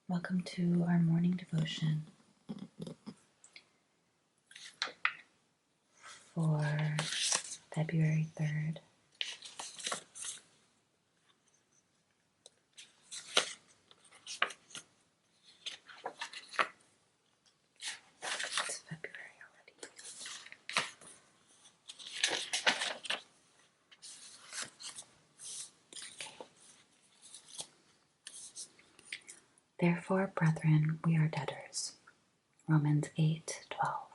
Welcome to our morning devotion for February 3rd. It's February already. Therefore, brethren, we are debtors. Romans 8:12.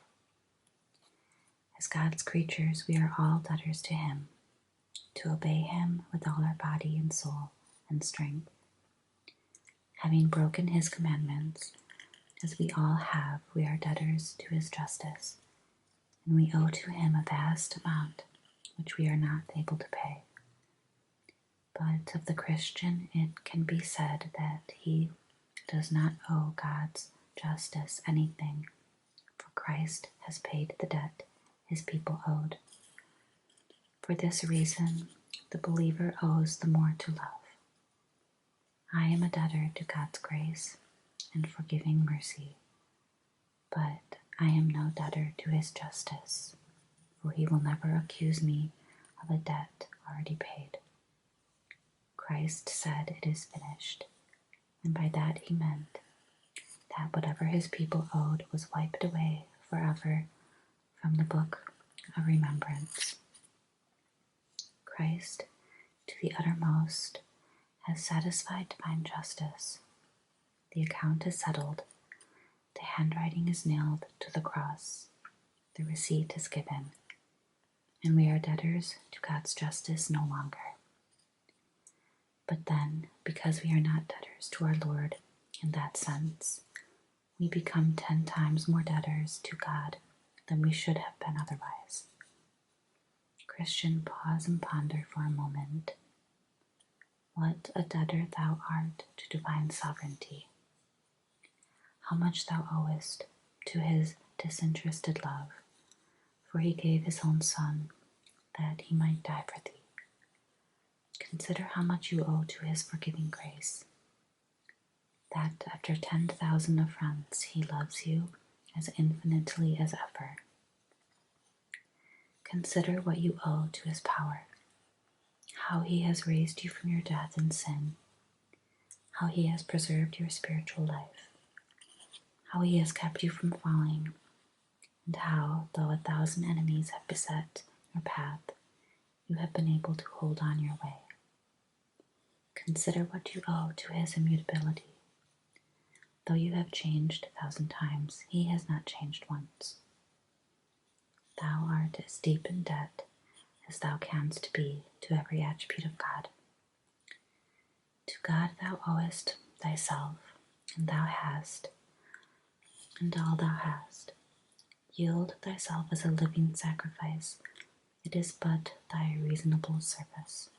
As God's creatures, we are all debtors to Him, to obey Him with all our body and soul and strength. Having broken His commandments, as we all have, we are debtors to His justice, and we owe to Him a vast amount which we are not able to pay. But of the Christian it can be said that he does not owe God's justice anything, for Christ has paid the debt His people owed. For this reason, the believer owes the more to love. I am a debtor to God's grace and forgiving mercy, but I am no debtor to His justice, for He will never accuse me of a debt already paid. Christ said, "It is finished," and by that He meant that whatever His people owed was wiped away forever from the book of remembrance. Christ, to the uttermost, has satisfied divine justice. The account is settled, the handwriting is nailed to the cross, the receipt is given, and we are debtors to God's justice no longer. But then, because we are not debtors to our Lord in that sense, we become 10 times more debtors to God than we should have been otherwise. Christian, pause and ponder for a moment. What a debtor thou art to divine sovereignty. How much thou owest to His disinterested love, for He gave His own Son that He might die for thee. Consider how much you owe to His forgiving grace, that after 10,000 affronts He loves you as infinitely as ever. Consider what you owe to His power, how He has raised you from your death and sin, how He has preserved your spiritual life, how He has kept you from falling, and how, though 1,000 enemies have beset your path, you have been able to hold on your way. Consider what you owe to His immutability. Though you have changed 1,000 times, He has not changed once. Thou art as deep in debt as thou canst be to every attribute of God. To God thou owest thyself, and thou hast, and all thou hast. Yield thyself as a living sacrifice. It is but thy reasonable service.